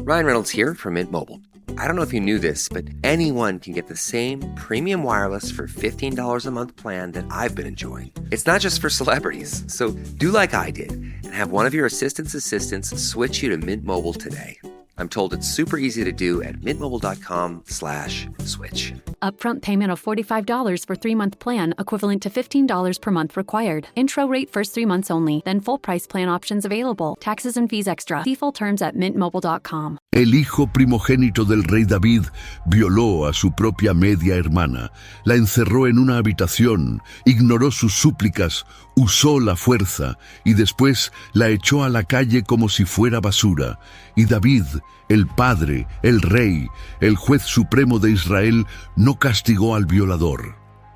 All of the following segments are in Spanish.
Ryan Reynolds here from Mint Mobile. I don't know if you knew this, but anyone can get the same premium wireless for $15 a month plan that I've been enjoying. It's not just for celebrities. So do like I did and have one of your assistants switch you to Mint Mobile today. I'm told it's super easy to do at mintmobile.com/switch. Upfront payment of $45 for 3-month plan, equivalent to $15 per month required. Intro rate first 3 months only, then full price plan options available. Taxes and fees extra. See full terms at mintmobile.com. El hijo primogénito del rey David violó a su propia media hermana, la encerró en una habitación, ignoró sus súplicas, usó la fuerza y después la echó a la calle como si fuera basura. Y David, el padre, el rey, el juez supremo de Israel, no castigó al violador.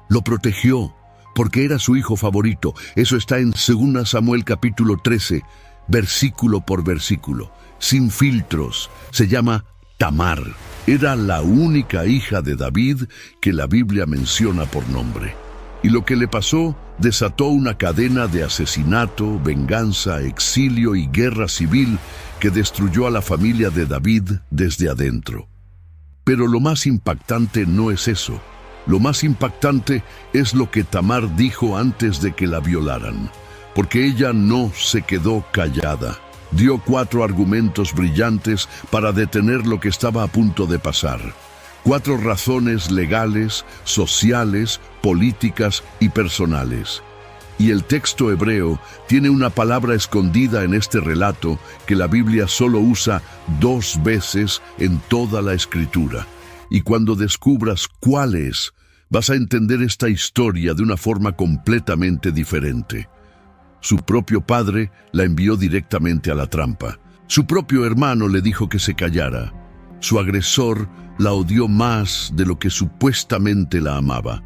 Lo protegió porque era su hijo favorito. Eso está en 2 Samuel capítulo 13, versículo por versículo. Sin filtros, se llama Tamar. Era la única hija de David que la Biblia menciona por nombre. Y lo que le pasó desató una cadena de asesinato, venganza, exilio y guerra civil que destruyó a la familia de David desde adentro. Pero lo más impactante no es eso. Lo más impactante es lo que Tamar dijo antes de que la violaran, porque ella no se quedó callada. Dio 4 argumentos brillantes para detener lo que estaba a punto de pasar. 4 razones legales, sociales, políticas y personales. Y el texto hebreo tiene una palabra escondida en este relato que la Biblia solo usa 2 veces en toda la Escritura. Y cuando descubras cuál es, vas a entender esta historia de una forma completamente diferente. Su propio padre la envió directamente a la trampa. Su propio hermano le dijo que se callara. Su agresor la odió más de lo que supuestamente la amaba.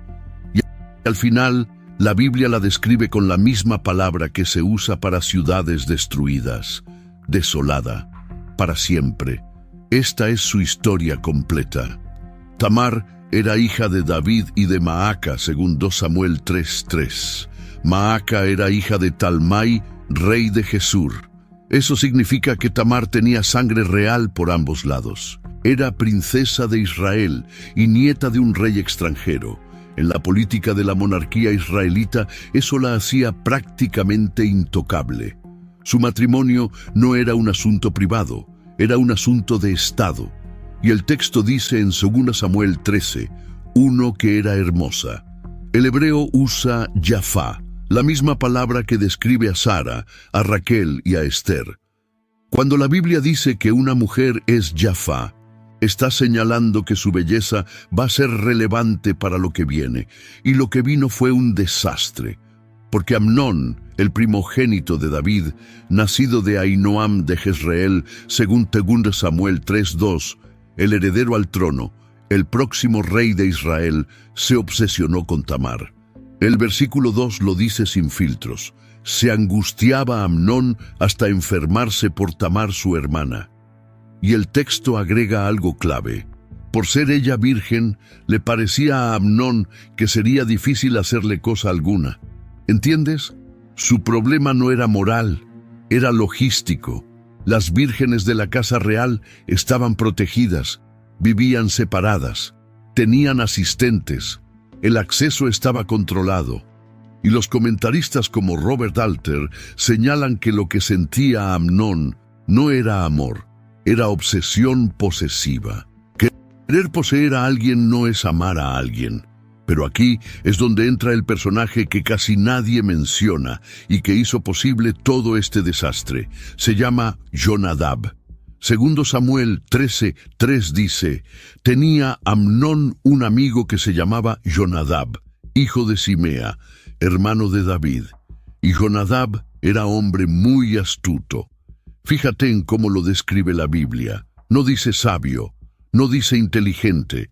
Y al final, la Biblia la describe con la misma palabra que se usa para ciudades destruidas, desolada, para siempre. Esta es su historia completa. Tamar era hija de David y de Maaca, según 2 Samuel 3:3. Maaca era hija de Talmai, rey de Gesur. Eso significa que Tamar tenía sangre real por ambos lados. Era princesa de Israel y nieta de un rey extranjero. En la política de la monarquía israelita, eso la hacía prácticamente intocable. Su matrimonio no era un asunto privado, era un asunto de Estado. Y el texto dice en 2 Samuel 13, uno que era hermosa. El hebreo usa Jafá, la misma palabra que describe a Sara, a Raquel y a Esther. Cuando la Biblia dice que una mujer es Jafá, está señalando que su belleza va a ser relevante para lo que viene, y lo que vino fue un desastre, porque Amnón, el primogénito de David, nacido de Ahinoam de Jezreel, según 2 Samuel 3:2, el heredero al trono, el próximo rey de Israel, se obsesionó con Tamar. El versículo 2 lo dice sin filtros. Se angustiaba Amnón hasta enfermarse por Tamar su hermana. Y el texto agrega algo clave. Por ser ella virgen, le parecía a Amnón que sería difícil hacerle cosa alguna. ¿Entiendes? Su problema no era moral, era logístico. Las vírgenes de la casa real estaban protegidas, vivían separadas, tenían asistentes, el acceso estaba controlado. Y los comentaristas como Robert Alter señalan que lo que sentía Amnón no era amor, era obsesión posesiva. Querer poseer a alguien no es amar a alguien. Pero aquí es donde entra el personaje que casi nadie menciona y que hizo posible todo este desastre. Se llama Jonadab. 2 Samuel 13:3 dice, tenía Amnón un amigo que se llamaba Jonadab, hijo de Simea, hermano de David. Y Jonadab era hombre muy astuto. Fíjate en cómo lo describe la Biblia. No dice sabio, no dice inteligente,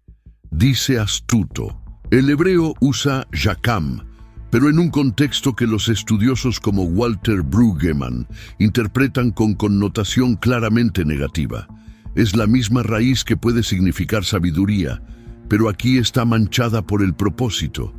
dice astuto. El hebreo usa Jakam, pero en un contexto que los estudiosos como Walter Brueggemann interpretan con connotación claramente negativa. Es la misma raíz que puede significar sabiduría, pero aquí está manchada por el propósito.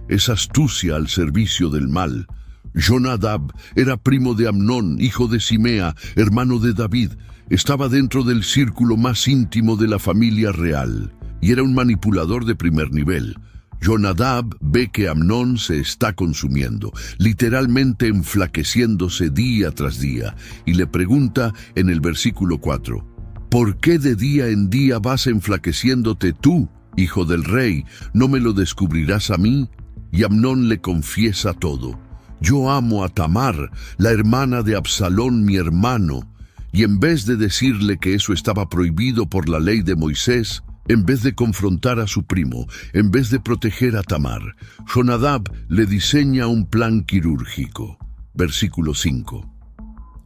Es astucia al servicio del mal. Jonadab era primo de Amnón, hijo de Simea, hermano de David. estaba dentro del círculo más íntimo de la familia real y era un manipulador de primer nivel. Jonadab ve que Amnón se está consumiendo, literalmente enflaqueciéndose día tras día, y le pregunta en el versículo 4, ¿por qué de día en día vas enflaqueciéndote tú, hijo del rey? ¿No me lo descubrirás a mí? Y Amnón le confiesa todo. Yo amo a Tamar, la hermana de Absalón, mi hermano. Y en vez de decirle que eso estaba prohibido por la ley de Moisés, en vez de confrontar a su primo, en vez de proteger a Tamar, Jonadab le diseña un plan quirúrgico. Versículo 5.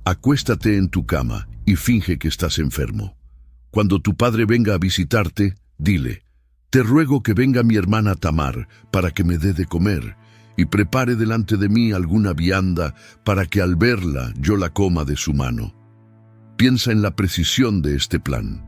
Acuéstate en tu cama y finge que estás enfermo. Cuando tu padre venga a visitarte, dile, te ruego que venga mi hermana Tamar para que me dé de comer y prepare delante de mí alguna vianda para que al verla yo la coma de su mano. Piensa en la precisión de este plan.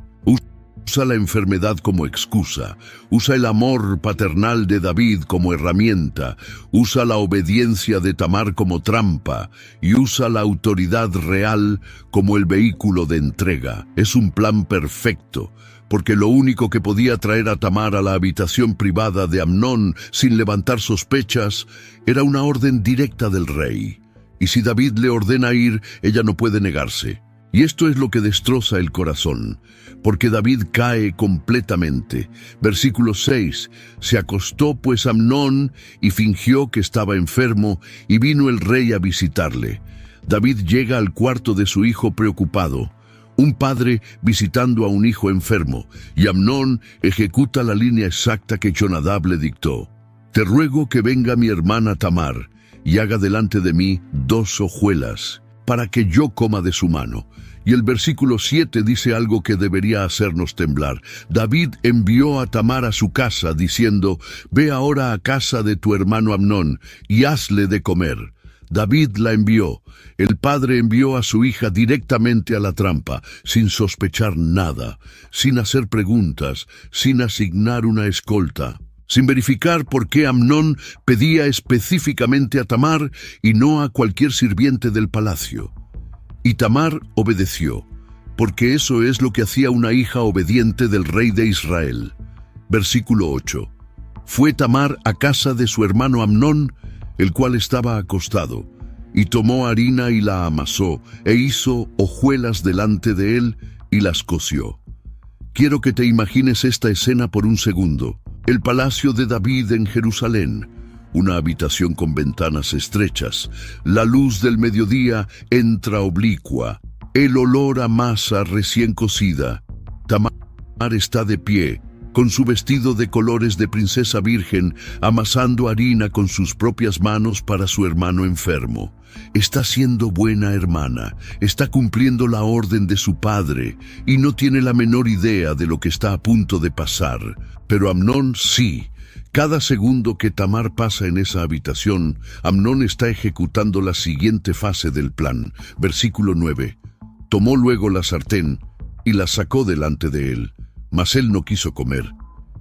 Usa la enfermedad como excusa, usa el amor paternal de David como herramienta, usa la obediencia de Tamar como trampa y usa la autoridad real como el vehículo de entrega. Es un plan perfecto, porque lo único que podía traer a Tamar a la habitación privada de Amnón sin levantar sospechas era una orden directa del rey. Y si David le ordena ir, ella no puede negarse. Y esto es lo que destroza el corazón, porque David cae completamente. Versículo 6. Se acostó pues Amnón y fingió que estaba enfermo, y vino el rey a visitarle. David llega al cuarto de su hijo preocupado, un padre visitando a un hijo enfermo, y Amnón ejecuta la línea exacta que Jonadab le dictó. Te ruego que venga mi hermana Tamar, y haga delante de mí 2 hojuelas, para que yo coma de su mano. Y el versículo 7 dice algo que debería hacernos temblar. David envió a Tamar a su casa, diciendo, ve ahora a casa de tu hermano Amnón, y hazle de comer. David la envió. El padre envió a su hija directamente a la trampa, sin sospechar nada, sin hacer preguntas, sin asignar una escolta, sin verificar por qué Amnón pedía específicamente a Tamar y no a cualquier sirviente del palacio. Y Tamar obedeció, porque eso es lo que hacía una hija obediente del rey de Israel. Versículo 8. Fue Tamar a casa de su hermano Amnón, el cual estaba acostado, y tomó harina y la amasó, e hizo hojuelas delante de él, y las coció. Quiero que te imagines esta escena por un segundo. El palacio de David en Jerusalén, una habitación con ventanas estrechas. La luz del mediodía entra oblicua, el olor a masa recién cocida. Tamar está de pie, con su vestido de colores de princesa virgen, amasando harina con sus propias manos para su hermano enfermo. Está siendo buena hermana, está cumpliendo la orden de su padre y no tiene la menor idea de lo que está a punto de pasar. Pero Amnón sí. Cada segundo que Tamar pasa en esa habitación, Amnón está ejecutando la siguiente fase del plan. Versículo 9. Tomó luego la sartén y la sacó delante de él, mas él no quiso comer.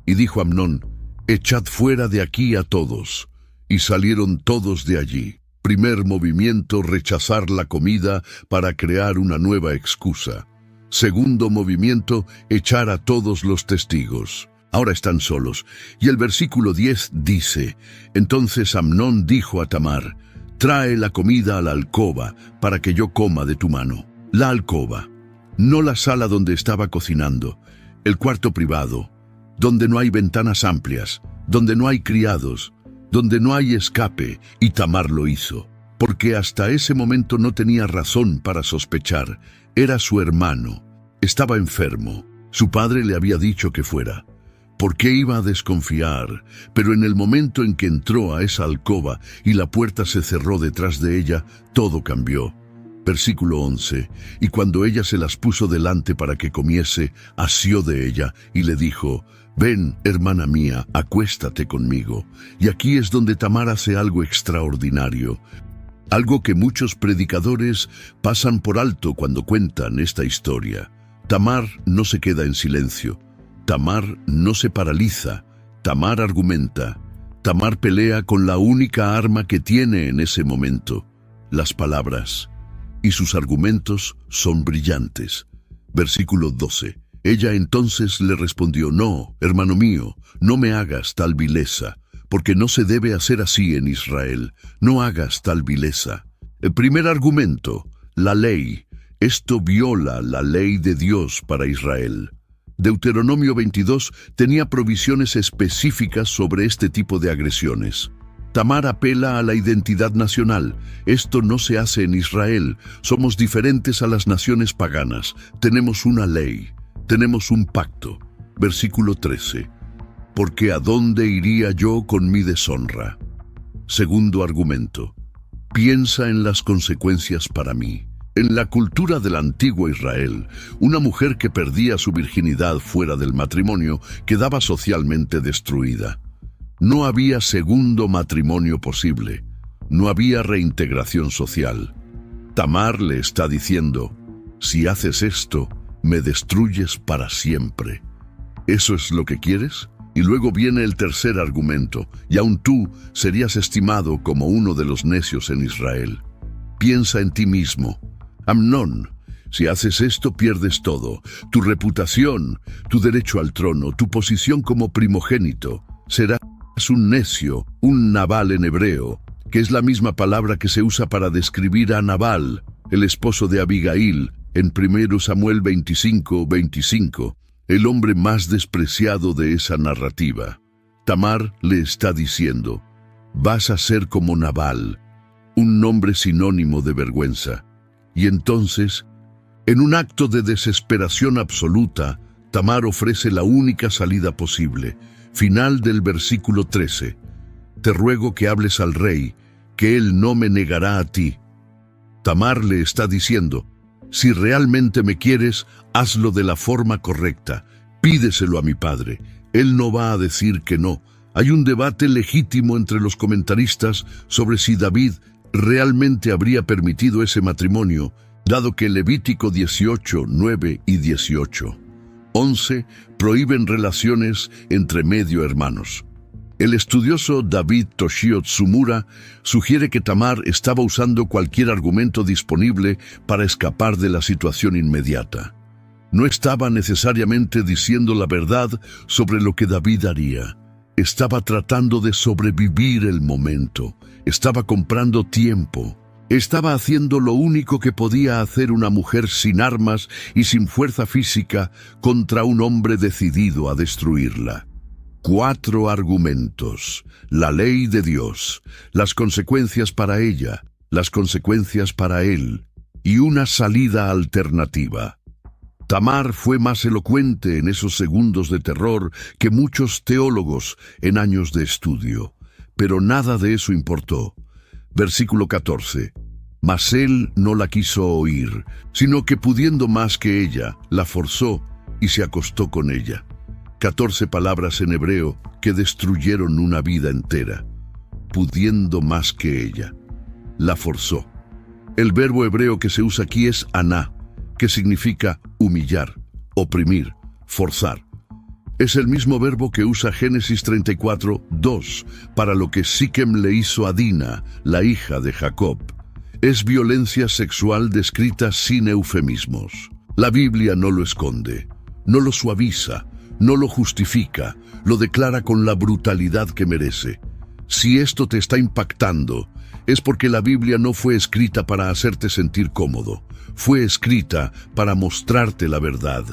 Y dijo Amnón, echad fuera de aquí a todos. Y salieron todos de allí. Primer movimiento, rechazar la comida para crear una nueva excusa. Segundo movimiento, echar a todos los testigos. Ahora están solos. Y el versículo 10 dice, entonces Amnón dijo a Tamar, trae la comida a la alcoba para que yo coma de tu mano. La alcoba, no la sala donde estaba cocinando, el cuarto privado, donde no hay ventanas amplias, donde no hay criados, donde no hay escape, y Tamar lo hizo, porque hasta ese momento no tenía razón para sospechar. Era su hermano, estaba enfermo, su padre le había dicho que fuera. ¿Por qué iba a desconfiar? Pero en el momento en que entró a esa alcoba y la puerta se cerró detrás de ella, todo cambió. Versículo 11. Y cuando ella se las puso delante para que comiese, asió de ella y le dijo, ven, hermana mía, acuéstate conmigo. Y aquí es donde Tamar hace algo extraordinario. Algo que muchos predicadores pasan por alto cuando cuentan esta historia. Tamar no se queda en silencio. Tamar no se paraliza, Tamar argumenta, Tamar pelea con la única arma que tiene en ese momento, las palabras, y sus argumentos son brillantes. Versículo 12. Ella entonces le respondió: no, hermano mío, no me hagas tal vileza, porque no se debe hacer así en Israel. No hagas tal vileza. El primer argumento, la ley. Esto viola la ley de Dios para Israel. Deuteronomio 22 tenía provisiones específicas sobre este tipo de agresiones. Tamar apela a la identidad nacional. Esto no se hace en Israel. Somos diferentes a las naciones paganas. Tenemos una ley. Tenemos un pacto. Versículo 13. Porque ¿a dónde iría yo con mi deshonra? Segundo argumento. Piensa en las consecuencias para mí. En la cultura del antiguo Israel, una mujer que perdía su virginidad fuera del matrimonio quedaba socialmente destruida. No había segundo matrimonio posible. No había reintegración social. Tamar le está diciendo: si haces esto, me destruyes para siempre. ¿Eso es lo que quieres? Y luego viene el tercer argumento, y aún tú serías estimado como uno de los necios en Israel. Piensa en ti mismo. Amnón, si haces esto pierdes todo, tu reputación, tu derecho al trono, tu posición como primogénito. Serás un necio, un Nabal en hebreo, que es la misma palabra que se usa para describir a Nabal, el esposo de Abigail, en 1 Samuel 25:25, el hombre más despreciado de esa narrativa. Tamar le está diciendo: vas a ser como Nabal, un nombre sinónimo de vergüenza. Y entonces, en un acto de desesperación absoluta, Tamar ofrece la única salida posible. Final del versículo 13. Te ruego que hables al rey, que él no me negará a ti. Tamar le está diciendo: si realmente me quieres, hazlo de la forma correcta. Pídeselo a mi padre. Él no va a decir que no. Hay un debate legítimo entre los comentaristas sobre si David realmente habría permitido ese matrimonio, dado que Levítico 18, 9 y 18. 11 prohíben relaciones entre medio hermanos. El estudioso David Toshio Tsumura sugiere que Tamar estaba usando cualquier argumento disponible para escapar de la situación inmediata. No estaba necesariamente diciendo la verdad sobre lo que David haría. Estaba tratando de sobrevivir el momento. Estaba comprando tiempo. Estaba haciendo lo único que podía hacer una mujer sin armas y sin fuerza física contra un hombre decidido a destruirla. 4 argumentos: la ley de Dios, las consecuencias para ella, las consecuencias para él, y una salida alternativa. Tamar fue más elocuente en esos segundos de terror que muchos teólogos en años de estudio, pero nada de eso importó. Versículo 14. Mas él no la quiso oír, sino que pudiendo más que ella, la forzó y se acostó con ella. 14 palabras en hebreo que destruyeron una vida entera. Pudiendo más que ella. La forzó. El verbo hebreo que se usa aquí es aná, que significa humillar, oprimir, forzar. Es el mismo verbo que usa Génesis 34:2 para lo que Siquem le hizo a Dina, la hija de Jacob. Es violencia sexual descrita sin eufemismos. La Biblia no lo esconde, no lo suaviza, no lo justifica, lo declara con la brutalidad que merece. Si esto te está impactando, es porque la Biblia no fue escrita para hacerte sentir cómodo. Fue escrita para mostrarte la verdad.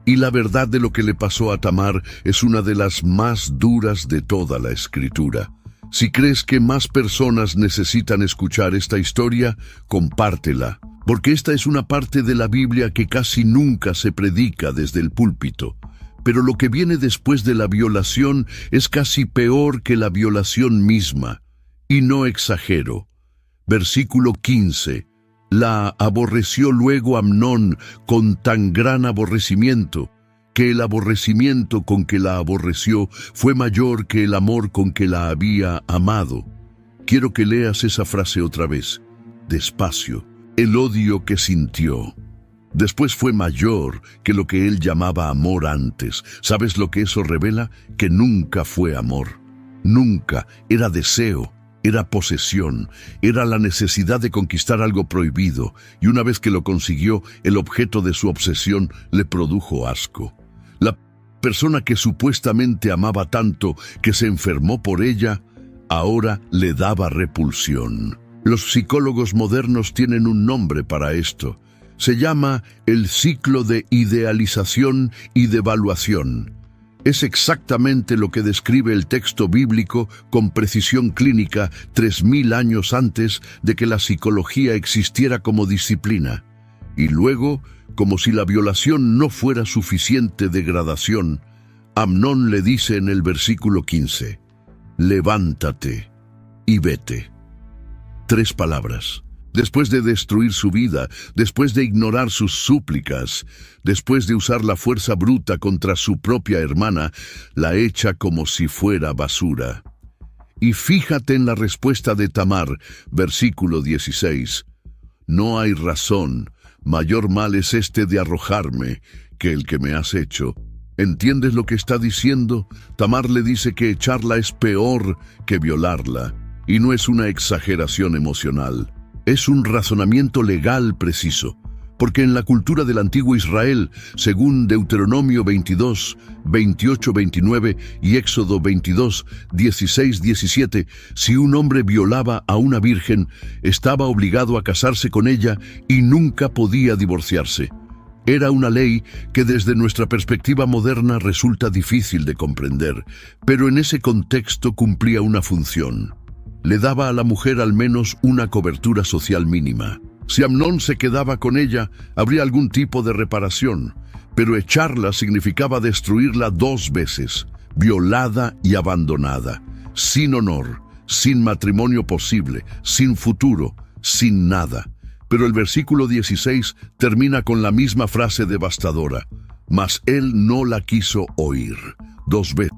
Y la verdad de lo que le pasó a Tamar es una de las más duras de toda la Escritura. Si crees que más personas necesitan escuchar esta historia, compártela, porque esta es una parte de la Biblia que casi nunca se predica desde el púlpito. Pero lo que viene después de la violación es casi peor que la violación misma. Y no exagero. Versículo 15. La aborreció luego Amnón con tan gran aborrecimiento, que el aborrecimiento con que la aborreció fue mayor que el amor con que la había amado. Quiero que leas esa frase otra vez, despacio. El odio que sintió. Después fue mayor que lo que él llamaba amor antes. ¿Sabes lo que eso revela? Que nunca fue amor. Nunca. Era deseo. Era posesión, era la necesidad de conquistar algo prohibido, y una vez que lo consiguió, el objeto de su obsesión le produjo asco. La persona que supuestamente amaba tanto que se enfermó por ella, ahora le daba repulsión. Los psicólogos modernos tienen un nombre para esto. Se llama el ciclo de idealización y devaluación. Es exactamente lo que describe el texto bíblico con precisión clínica 3000 años antes de que la psicología existiera como disciplina. Y luego, como si la violación no fuera suficiente degradación, Amnón le dice en el versículo 15, «Levántate y vete». 3 palabras. Después de destruir su vida, después de ignorar sus súplicas, después de usar la fuerza bruta contra su propia hermana, la echa como si fuera basura. Y fíjate en la respuesta de Tamar, versículo 16. «No hay razón, mayor mal es este de arrojarme que el que me has hecho». ¿Entiendes lo que está diciendo? Tamar le dice que echarla es peor que violarla, y no es una exageración emocional. Es un razonamiento legal preciso, porque en la cultura del antiguo Israel, según Deuteronomio 22, 28, 29 y Éxodo 22, 16, 17, si un hombre violaba a una virgen, estaba obligado a casarse con ella y nunca podía divorciarse. Era una ley que desde nuestra perspectiva moderna resulta difícil de comprender, pero en ese contexto cumplía una función. Le daba a la mujer al menos una cobertura social mínima. Si Amnón se quedaba con ella, habría algún tipo de reparación, pero echarla significaba destruirla 2 veces, violada y abandonada, sin honor, sin matrimonio posible, sin futuro, sin nada. Pero el versículo 16 termina con la misma frase devastadora, «Mas él no la quiso oír». 2 veces.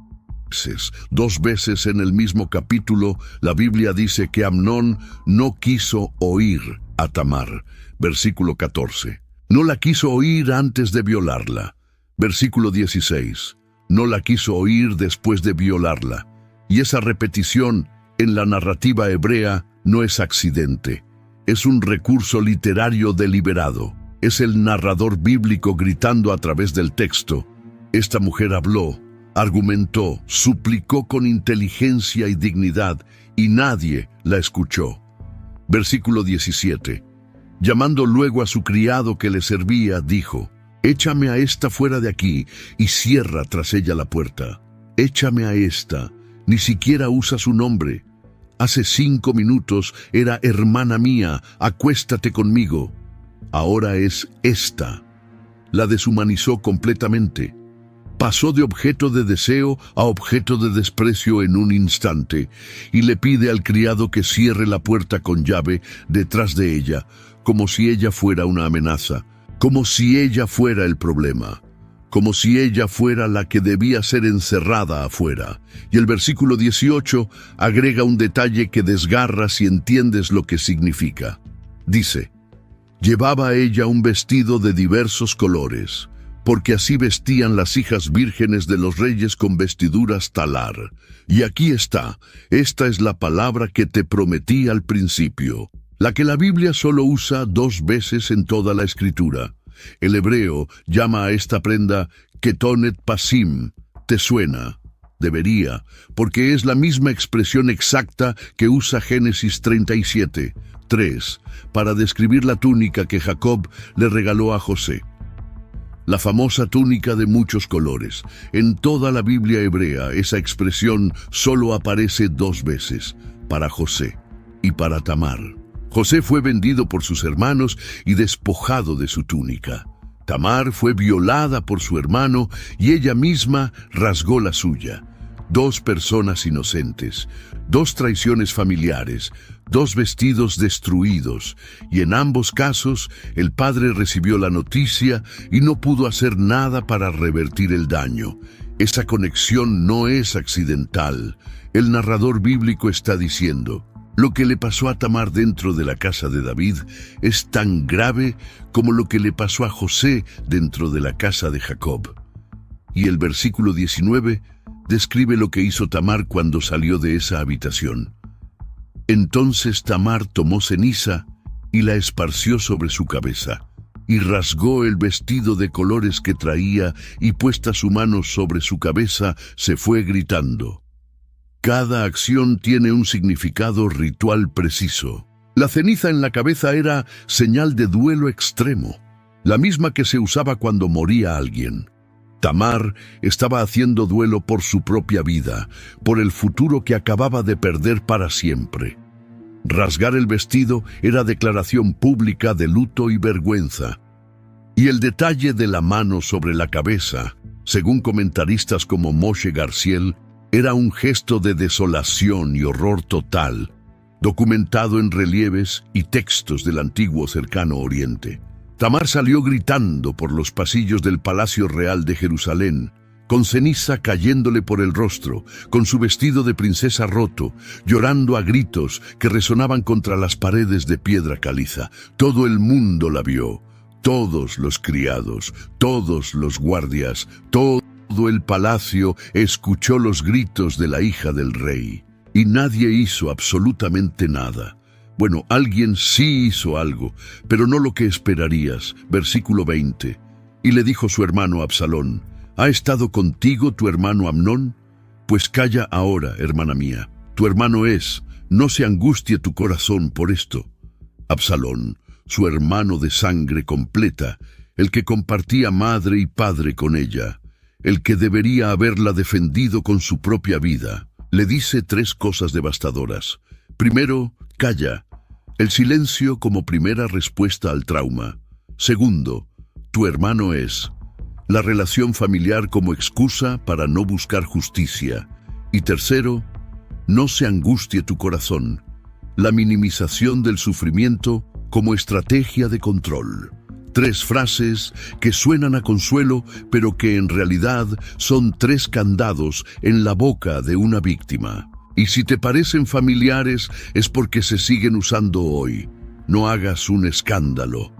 2 veces en el mismo capítulo, la Biblia dice que Amnón no quiso oír a Tamar. Versículo 14. No la quiso oír antes de violarla. Versículo 16. No la quiso oír después de violarla. Y esa repetición en la narrativa hebrea no es accidente. Es un recurso literario deliberado. Es el narrador bíblico gritando a través del texto. Esta mujer habló, argumentó, suplicó con inteligencia y dignidad, y nadie la escuchó. Versículo 17. Llamando luego a su criado que le servía, dijo, «Échame a esta fuera de aquí, y cierra tras ella la puerta. Échame a esta, ni siquiera usa su nombre. Hace 5 minutos era hermana mía, acuéstate conmigo. Ahora es esta». La deshumanizó completamente. Pasó de objeto de deseo a objeto de desprecio en un instante, y le pide al criado que cierre la puerta con llave detrás de ella, como si ella fuera una amenaza, como si ella fuera el problema, como si ella fuera la que debía ser encerrada afuera. Y el versículo 18 agrega un detalle que desgarra si entiendes lo que significa. Dice, «Llevaba ella un vestido de diversos colores, porque así vestían las hijas vírgenes de los reyes con vestiduras talar. Y aquí está, esta es la palabra que te prometí al principio, la que la Biblia solo usa 2 veces en toda la Escritura. El hebreo llama a esta prenda ketonet pasim. ¿Te suena? Debería, porque es la misma expresión exacta que usa Génesis 37, 3, para describir la túnica que Jacob le regaló a José. La famosa túnica de muchos colores. En toda la Biblia hebrea, esa expresión solo aparece 2 veces, para José y para Tamar. José fue vendido por sus hermanos y despojado de su túnica. Tamar fue violada por su hermano y ella misma rasgó la suya. 2 personas inocentes, 2 traiciones familiares, 2 vestidos destruidos, y en ambos casos el padre recibió la noticia y no pudo hacer nada para revertir el daño. Esa conexión no es accidental. El narrador bíblico está diciendo, lo que le pasó a Tamar dentro de la casa de David es tan grave como lo que le pasó a José dentro de la casa de Jacob. Y el versículo 19 describe lo que hizo Tamar cuando salió de esa habitación. Entonces Tamar tomó ceniza y la esparció sobre su cabeza, y rasgó el vestido de colores que traía, y puesta su mano sobre su cabeza, se fue gritando. Cada acción tiene un significado ritual preciso. La ceniza en la cabeza era señal de duelo extremo, la misma que se usaba cuando moría alguien. Tamar estaba haciendo duelo por su propia vida, por el futuro que acababa de perder para siempre. Rasgar el vestido era declaración pública de luto y vergüenza. Y el detalle de la mano sobre la cabeza, según comentaristas como Moshe Garciel, era un gesto de desolación y horror total, documentado en relieves y textos del antiguo Cercano Oriente. Tamar salió gritando por los pasillos del Palacio Real de Jerusalén, con ceniza cayéndole por el rostro, con su vestido de princesa roto, llorando a gritos que resonaban contra las paredes de piedra caliza. Todo el mundo la vio, todos los criados, todos los guardias, todo el palacio escuchó los gritos de la hija del rey. Y nadie hizo absolutamente nada. Bueno, alguien sí hizo algo, pero no lo que esperarías. Versículo 20. Y le dijo su hermano Absalón: ¿Ha estado contigo tu hermano Amnón? Pues calla ahora, hermana mía. Tu hermano es, no se angustie tu corazón por esto. Absalón, su hermano de sangre completa, el que compartía madre y padre con ella, el que debería haberla defendido con su propia vida, le dice tres cosas devastadoras. Primero, calla, el silencio como primera respuesta al trauma. Segundo, tu hermano es, la relación familiar como excusa para no buscar justicia. Y tercero, no se angustie tu corazón, la minimización del sufrimiento como estrategia de control. Tres frases que suenan a consuelo, pero que en realidad son tres candados en la boca de una víctima. Y si te parecen familiares, es porque se siguen usando hoy. No hagas un escándalo.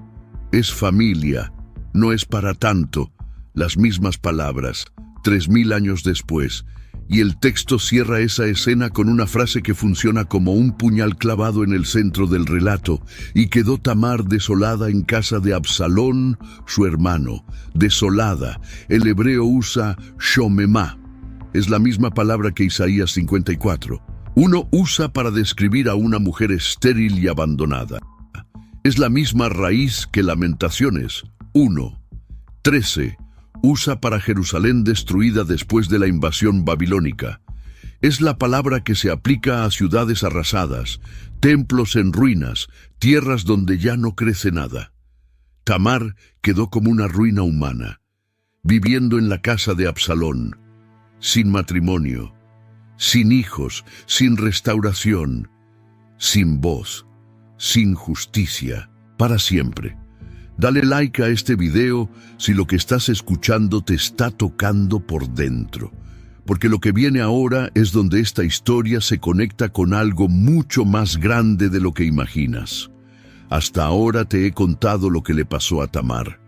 Es familia, no es para tanto. Las mismas palabras, 3000 años después. Y el texto cierra esa escena con una frase que funciona como un puñal clavado en el centro del relato. Y quedó Tamar desolada en casa de Absalón, su hermano. Desolada. El hebreo usa shomemá. Es la misma palabra que Isaías 54. Uno usa para describir a una mujer estéril y abandonada. Es la misma raíz que Lamentaciones 1:13. Usa para Jerusalén destruida después de la invasión babilónica. Es la palabra que se aplica a ciudades arrasadas, templos en ruinas, tierras donde ya no crece nada. Tamar quedó como una ruina humana, viviendo en la casa de Absalón, sin matrimonio, sin hijos, sin restauración, sin voz, sin justicia, para siempre. Dale like a este video si lo que estás escuchando te está tocando por dentro, porque lo que viene ahora es donde esta historia se conecta con algo mucho más grande de lo que imaginas. Hasta ahora te he contado lo que le pasó a Tamar,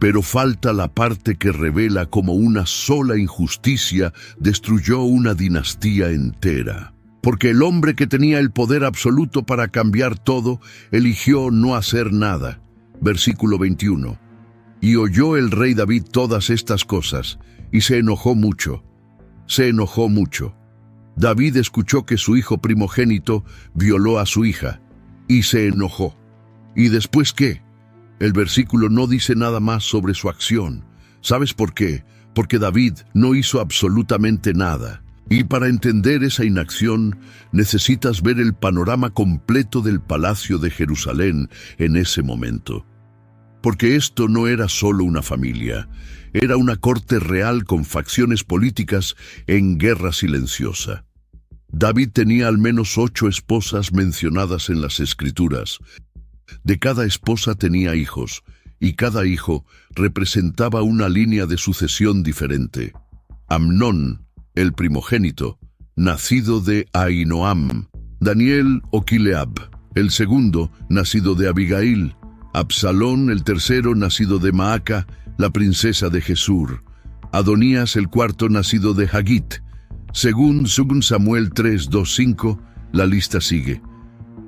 pero falta la parte que revela cómo una sola injusticia destruyó una dinastía entera. Porque el hombre que tenía el poder absoluto para cambiar todo, eligió no hacer nada. Versículo 21. Y oyó el rey David todas estas cosas, y se enojó mucho. Se enojó mucho. David escuchó que su hijo primogénito violó a su hija, y se enojó. ¿Y después qué? El versículo no dice nada más sobre su acción. ¿Sabes por qué? Porque David no hizo absolutamente nada. Y para entender esa inacción, necesitas ver el panorama completo del palacio de Jerusalén en ese momento. Porque esto no era solo una familia, era una corte real con facciones políticas en guerra silenciosa. David tenía al menos 8 esposas mencionadas en las Escrituras. De cada esposa tenía hijos, y cada hijo representaba una línea de sucesión diferente. Amnón, el primogénito, nacido de Ahinoam; Daniel o Kileab, el segundo, nacido de Abigail; Absalón, el tercero, nacido de Maaca, la princesa de Jesur; Adonías, el cuarto, nacido de Hagit. Según Samuel 3:2-5, la lista sigue.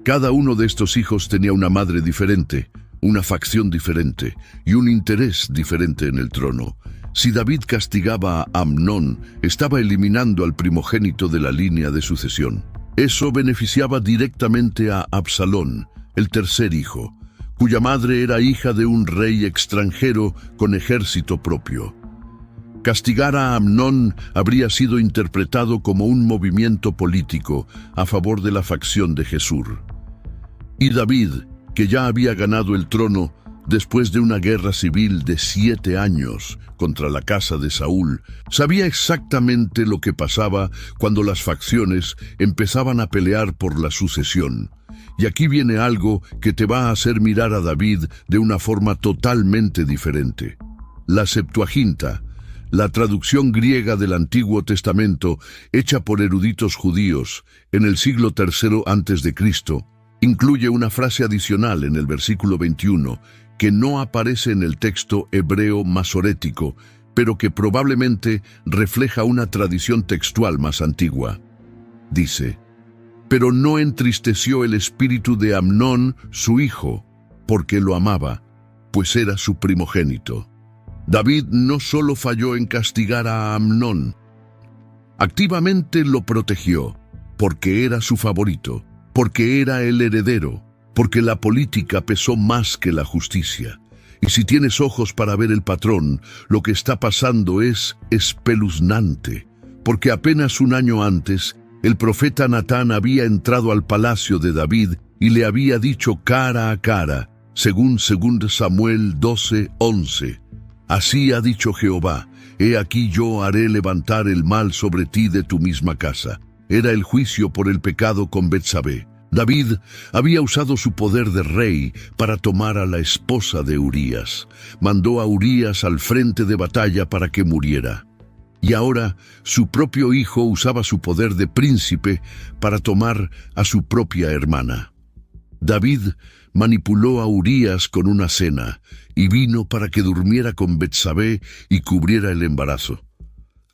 Cada uno de estos hijos tenía una madre diferente, una facción diferente y un interés diferente en el trono. Si David castigaba a Amnón, estaba eliminando al primogénito de la línea de sucesión. Eso beneficiaba directamente a Absalón, el tercer hijo, cuya madre era hija de un rey extranjero con ejército propio. Castigar a Amnón habría sido interpretado como un movimiento político a favor de la facción de Jesús. Y David, que ya había ganado el trono después de una guerra civil de 7 años contra la casa de Saúl, sabía exactamente lo que pasaba cuando las facciones empezaban a pelear por la sucesión. Y aquí viene algo que te va a hacer mirar a David de una forma totalmente diferente. La Septuaginta, la traducción griega del Antiguo Testamento, hecha por eruditos judíos en el siglo III a.C., incluye una frase adicional en el versículo 21 que no aparece en el texto hebreo masorético, pero que probablemente refleja una tradición textual más antigua. Dice: «Pero no entristeció el espíritu de Amnón, su hijo, porque lo amaba, pues era su primogénito». David no solo falló en castigar a Amnón, activamente lo protegió, porque era su favorito, porque era el heredero, porque la política pesó más que la justicia. Y si tienes ojos para ver el patrón, lo que está pasando es espeluznante, porque apenas un año antes, el profeta Natán había entrado al palacio de David y le había dicho cara a cara, según 2 Samuel 12:11, «Así ha dicho Jehová, he aquí yo haré levantar el mal sobre ti de tu misma casa». Era el juicio por el pecado con Betsabé. David había usado su poder de rey para tomar a la esposa de Urías. Mandó a Urías al frente de batalla para que muriera. Y ahora su propio hijo usaba su poder de príncipe para tomar a su propia hermana. David manipuló a Urías con una cena y vino para que durmiera con Betsabé y cubriera el embarazo.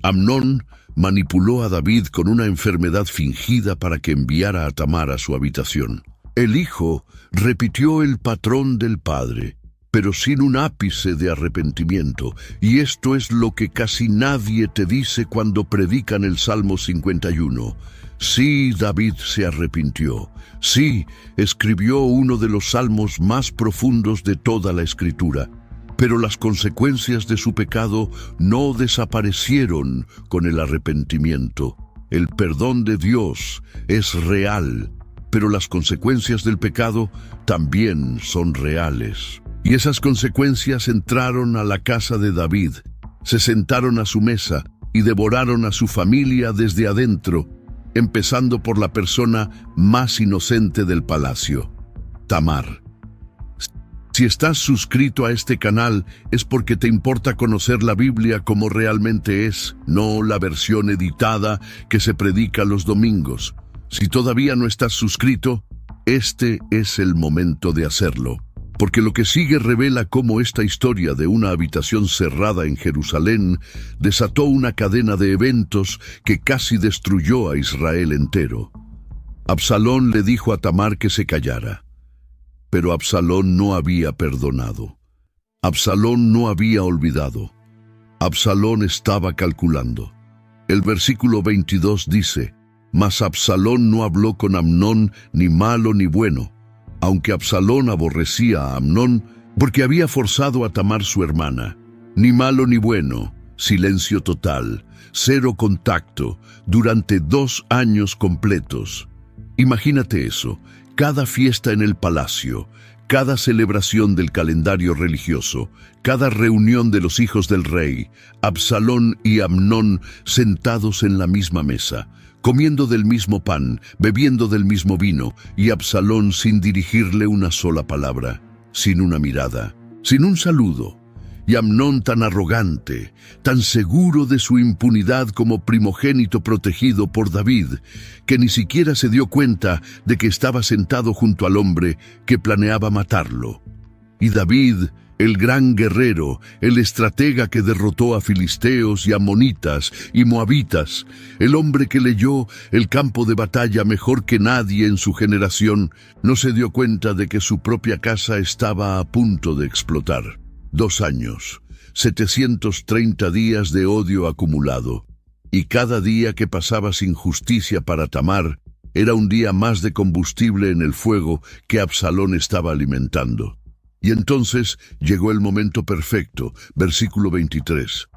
Amnón manipuló a David con una enfermedad fingida para que enviara a Tamar a su habitación. El hijo repitió el patrón del padre, pero sin un ápice de arrepentimiento, y esto es lo que casi nadie te dice cuando predican el Salmo 51. Sí, David se arrepintió. Sí, escribió uno de los salmos más profundos de toda la Escritura. Pero las consecuencias de su pecado no desaparecieron con el arrepentimiento. El perdón de Dios es real, pero las consecuencias del pecado también son reales. Y esas consecuencias entraron a la casa de David, se sentaron a su mesa y devoraron a su familia desde adentro, empezando por la persona más inocente del palacio, Tamar. Si estás suscrito a este canal es porque te importa conocer la Biblia como realmente es, no la versión editada que se predica los domingos. Si todavía no estás suscrito, este es el momento de hacerlo, porque lo que sigue revela cómo esta historia de una habitación cerrada en Jerusalén desató una cadena de eventos que casi destruyó a Israel entero. Absalón le dijo a Tamar que se callara. Pero Absalón no había perdonado. Absalón no había olvidado. Absalón estaba calculando. El versículo 22 dice: «Mas Absalón no habló con Amnón ni malo ni bueno», aunque Absalón aborrecía a Amnón porque había forzado a Tamar su hermana. Ni malo ni bueno, silencio total, cero contacto, durante 2 años completos. Imagínate eso. Cada fiesta en el palacio, cada celebración del calendario religioso, cada reunión de los hijos del rey, Absalón y Amnón sentados en la misma mesa, comiendo del mismo pan, bebiendo del mismo vino, y Absalón sin dirigirle una sola palabra, sin una mirada, sin un saludo. Y Amnón tan arrogante, tan seguro de su impunidad como primogénito protegido por David, que ni siquiera se dio cuenta de que estaba sentado junto al hombre que planeaba matarlo. Y David, el gran guerrero, el estratega que derrotó a filisteos y amonitas y moabitas, el hombre que leyó el campo de batalla mejor que nadie en su generación, no se dio cuenta de que su propia casa estaba a punto de explotar. 2 años, 730 días de odio acumulado, y cada día que pasaba sin justicia para Tamar era un día más de combustible en el fuego que Absalón estaba alimentando. Y entonces llegó el momento perfecto, versículo 23.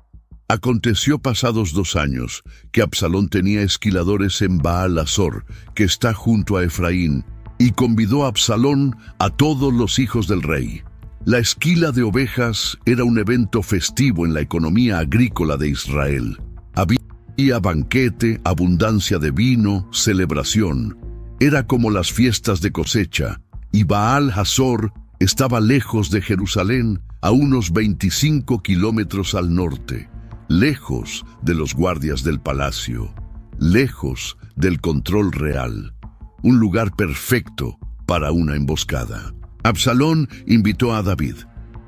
Aconteció pasados 2 años, que Absalón tenía esquiladores en Baal-Hazor, que está junto a Efraín, y convidó a Absalón a todos los hijos del rey. La esquila de ovejas era un evento festivo en la economía agrícola de Israel. Había banquete, abundancia de vino, celebración. Era como las fiestas de cosecha, y Baal-Hazor estaba lejos de Jerusalén, a unos 25 kilómetros al norte, lejos de los guardias del palacio, lejos del control real. Un lugar perfecto para una emboscada. Absalón invitó a David.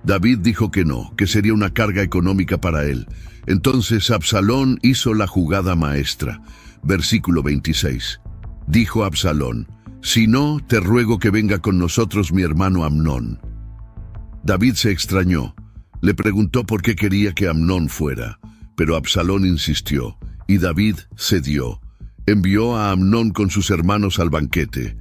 David dijo que no, que sería una carga económica para él. Entonces Absalón hizo la jugada maestra. Versículo 26. Dijo Absalón: si no, te ruego que venga con nosotros mi hermano Amnón. David se extrañó. Le preguntó por qué quería que Amnón fuera, pero Absalón insistió, y David cedió. Envió a Amnón con sus hermanos al banquete.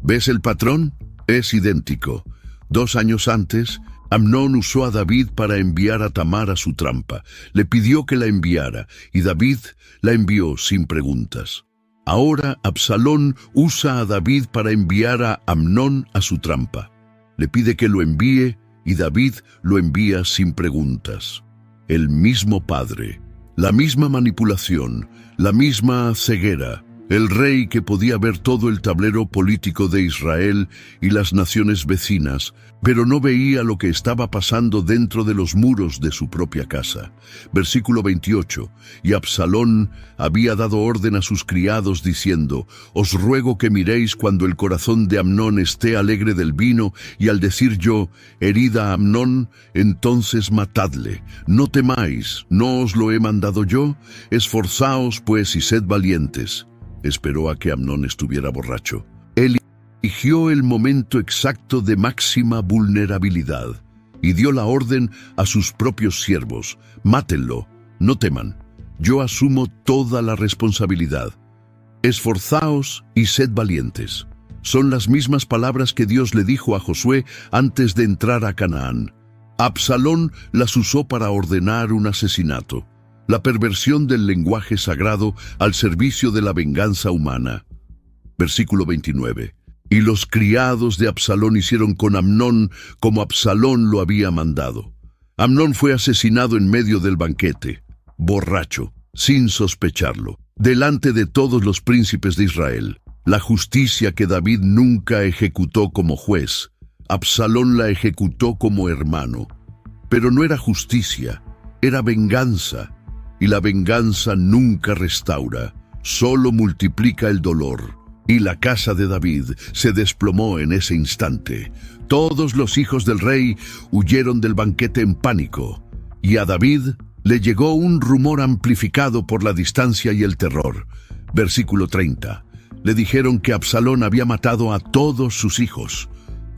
¿Ves el patrón? Es idéntico. 2 años antes, Amnón usó a David para enviar a Tamar a su trampa. Le pidió que la enviara, y David la envió sin preguntas. Ahora Absalón usa a David para enviar a Amnón a su trampa. Le pide que lo envíe, y David lo envía sin preguntas. El mismo padre, la misma manipulación, la misma ceguera. El rey que podía ver todo el tablero político de Israel y las naciones vecinas, pero no veía lo que estaba pasando dentro de los muros de su propia casa. Versículo 28. Y Absalón había dado orden a sus criados diciendo: os ruego que miréis cuando el corazón de Amnón esté alegre del vino, y al decir yo: herida a Amnón, entonces matadle. No temáis, ¿no os lo he mandado yo? Esforzaos pues y sed valientes. Esperó a que Amnón estuviera borracho. Él eligió el momento exacto de máxima vulnerabilidad y dio la orden a sus propios siervos: mátenlo, no teman, yo asumo toda la responsabilidad. Esforzaos y sed valientes. Son las mismas palabras que Dios le dijo a Josué antes de entrar a Canaán. Absalón las usó para ordenar un asesinato. La perversión del lenguaje sagrado al servicio de la venganza humana. Versículo 29. Y los criados de Absalón hicieron con Amnón como Absalón lo había mandado. Amnón fue asesinado en medio del banquete, borracho, sin sospecharlo, delante de todos los príncipes de Israel. La justicia que David nunca ejecutó como juez, Absalón la ejecutó como hermano. Pero no era justicia, era venganza. Y la venganza nunca restaura, solo multiplica el dolor. Y la casa de David se desplomó en ese instante. Todos los hijos del rey huyeron del banquete en pánico. Y a David le llegó un rumor amplificado por la distancia y el terror. Versículo 30. Le dijeron que Absalón había matado a todos sus hijos.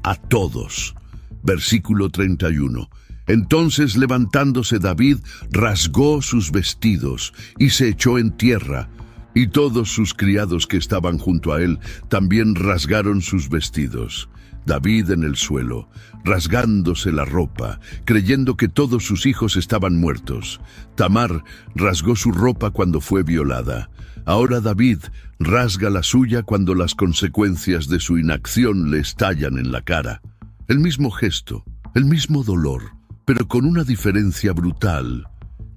A todos. Versículo 31. Entonces, levantándose David, rasgó sus vestidos y se echó en tierra, y todos sus criados que estaban junto a él también rasgaron sus vestidos. David en el suelo, rasgándose la ropa, creyendo que todos sus hijos estaban muertos. Tamar rasgó su ropa cuando fue violada. Ahora David rasga la suya cuando las consecuencias de su inacción le estallan en la cara. El mismo gesto, el mismo dolor, pero con una diferencia brutal.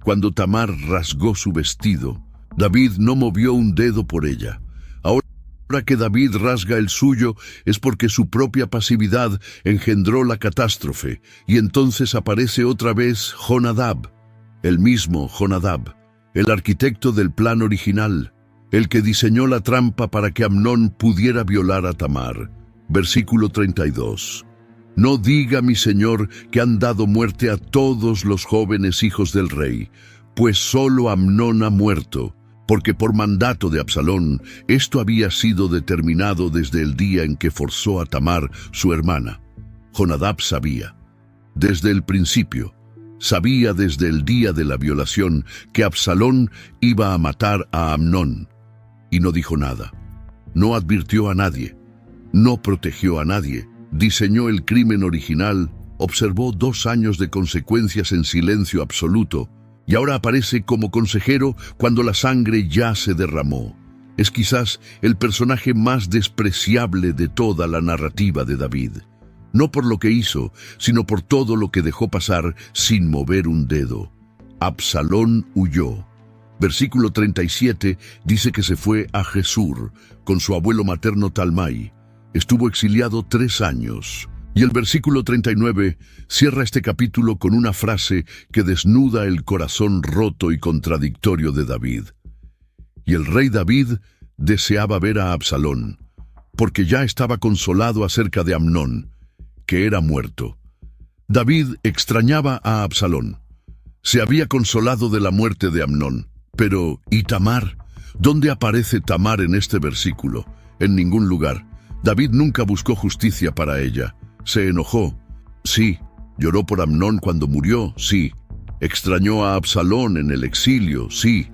Cuando Tamar rasgó su vestido, David no movió un dedo por ella. Ahora que David rasga el suyo es porque su propia pasividad engendró la catástrofe, y entonces aparece otra vez Jonadab, el mismo Jonadab, el arquitecto del plan original, el que diseñó la trampa para que Amnón pudiera violar a Tamar. Versículo 32. No diga mi señor que han dado muerte a todos los jóvenes hijos del rey, pues solo Amnón ha muerto, porque por mandato de Absalón esto había sido determinado desde el día en que forzó a Tamar, su hermana. Jonadab sabía, desde el principio, sabía desde el día de la violación que Absalón iba a matar a Amnón, y no dijo nada. No advirtió a nadie, no protegió a nadie, diseñó el crimen original, observó 2 años de consecuencias en silencio absoluto, y ahora aparece como consejero cuando la sangre ya se derramó. Es quizás el personaje más despreciable de toda la narrativa de David. No por lo que hizo, sino por todo lo que dejó pasar sin mover un dedo. Absalón huyó. Versículo 37 dice que se fue a Jesur con su abuelo materno Talmai. Estuvo exiliado 3 años. Y el versículo 39 cierra este capítulo con una frase que desnuda el corazón roto y contradictorio de David. Y el rey David deseaba ver a Absalón, porque ya estaba consolado acerca de Amnón, que era muerto. David extrañaba a Absalón. Se había consolado de la muerte de Amnón. Pero, ¿y Tamar? ¿Dónde aparece Tamar en este versículo? En ningún lugar. David nunca buscó justicia para ella. Se enojó. Sí. Lloró por Amnón cuando murió. Sí. Extrañó a Absalón en el exilio. Sí.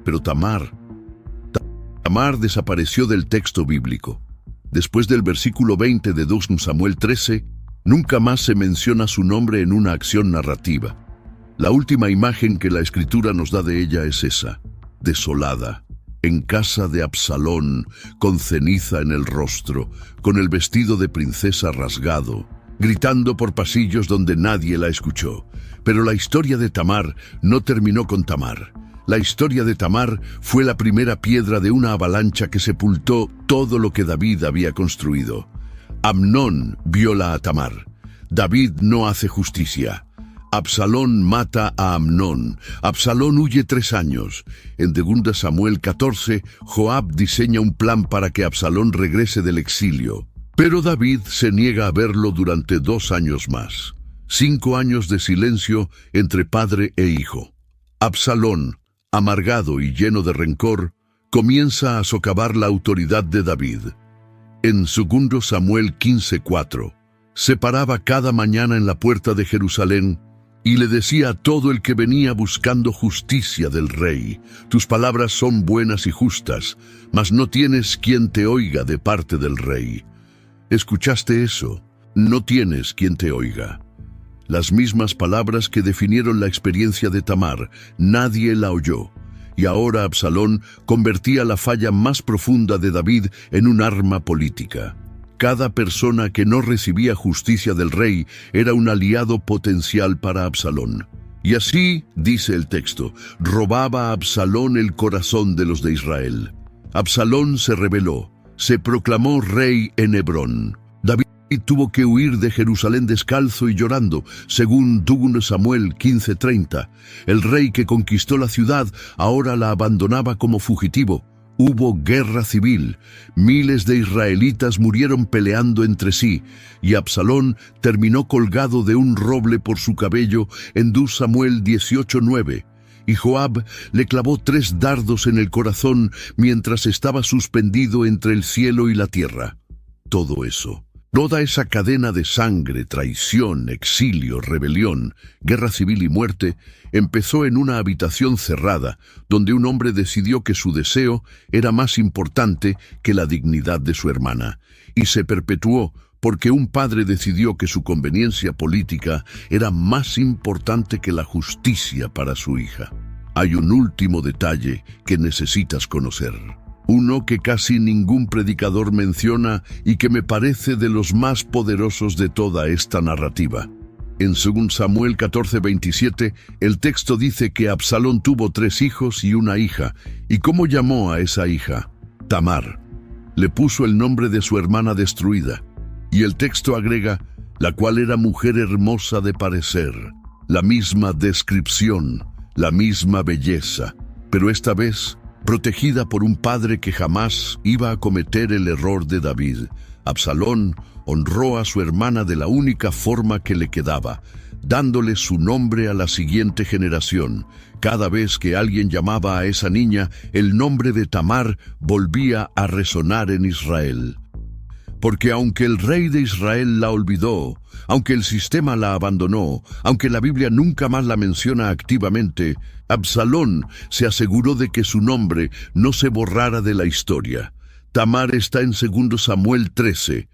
Pero Tamar desapareció del texto bíblico. Después del versículo 20 de 2 Samuel 13, nunca más se menciona su nombre en una acción narrativa. La última imagen que la Escritura nos da de ella es esa, desolada, en casa de Absalón, con ceniza en el rostro, con el vestido de princesa rasgado, gritando por pasillos donde nadie la escuchó. Pero la historia de Tamar no terminó con Tamar. La historia de Tamar fue la primera piedra de una avalancha que sepultó todo lo que David había construido. Amnón viola a Tamar. David no hace justicia. Absalón mata a Amnón. Absalón huye 3 años. En 2 Samuel 14, Joab diseña un plan para que Absalón regrese del exilio. Pero David se niega a verlo durante 2 años más. 5 años de silencio entre padre e hijo. Absalón, amargado y lleno de rencor, comienza a socavar la autoridad de David. En 2 Samuel 15:4, se paraba cada mañana en la puerta de Jerusalén y le decía a todo el que venía buscando justicia del rey: tus palabras son buenas y justas, mas no tienes quien te oiga de parte del rey. ¿Escuchaste eso? No tienes quien te oiga. Las mismas palabras que definieron la experiencia de Tamar, nadie la oyó. Y ahora Absalón convertía la falla más profunda de David en un arma política. Cada persona que no recibía justicia del rey era un aliado potencial para Absalón. Y así, dice el texto, robaba a Absalón el corazón de los de Israel. Absalón se rebeló, se proclamó rey en Hebrón. David tuvo que huir de Jerusalén descalzo y llorando, según 2 Samuel 15:30. El rey que conquistó la ciudad ahora la abandonaba como fugitivo. Hubo guerra civil. Miles de israelitas murieron peleando entre sí, y Absalón terminó colgado de un roble por su cabello en 2 Samuel 18:9. Y Joab le clavó 3 dardos en el corazón mientras estaba suspendido entre el cielo y la tierra. Todo eso, toda esa cadena de sangre, traición, exilio, rebelión, guerra civil y muerte, empezó en una habitación cerrada, donde un hombre decidió que su deseo era más importante que la dignidad de su hermana, y se perpetuó porque un padre decidió que su conveniencia política era más importante que la justicia para su hija. Hay un último detalle que necesitas conocer. Uno que casi ningún predicador menciona y que me parece de los más poderosos de toda esta narrativa. En 2 Samuel 14:27, el texto dice que Absalón tuvo 3 hijos y una hija. ¿Y cómo llamó a esa hija? Tamar. Le puso el nombre de su hermana destruida. Y el texto agrega, la cual era mujer hermosa de parecer. La misma descripción, la misma belleza, pero esta vez protegida por un padre que jamás iba a cometer el error de David. Absalón honró a su hermana de la única forma que le quedaba, dándole su nombre a la siguiente generación. Cada vez que alguien llamaba a esa niña, el nombre de Tamar volvía a resonar en Israel. Porque aunque el rey de Israel la olvidó, aunque el sistema la abandonó, aunque la Biblia nunca más la menciona activamente, Absalón se aseguró de que su nombre no se borrara de la historia. Tamar está en 2 Samuel 13,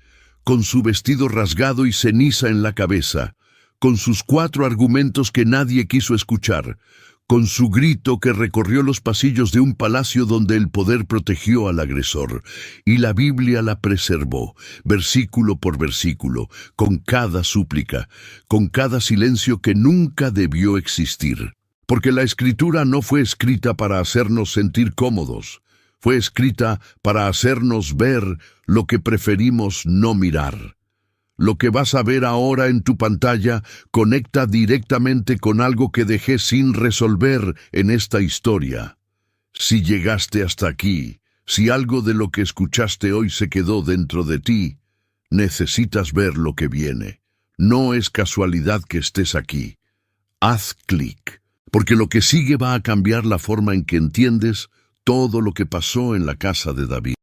con su vestido rasgado y ceniza en la cabeza, con sus 4 argumentos que nadie quiso escuchar, con su grito que recorrió los pasillos de un palacio donde el poder protegió al agresor, y la Biblia la preservó, versículo por versículo, con cada súplica, con cada silencio que nunca debió existir. Porque la Escritura no fue escrita para hacernos sentir cómodos, fue escrita para hacernos ver lo que preferimos no mirar. Lo que vas a ver ahora en tu pantalla conecta directamente con algo que dejé sin resolver en esta historia. Si llegaste hasta aquí, si algo de lo que escuchaste hoy se quedó dentro de ti, necesitas ver lo que viene. No es casualidad que estés aquí. Haz clic, porque lo que sigue va a cambiar la forma en que entiendes todo lo que pasó en la casa de David.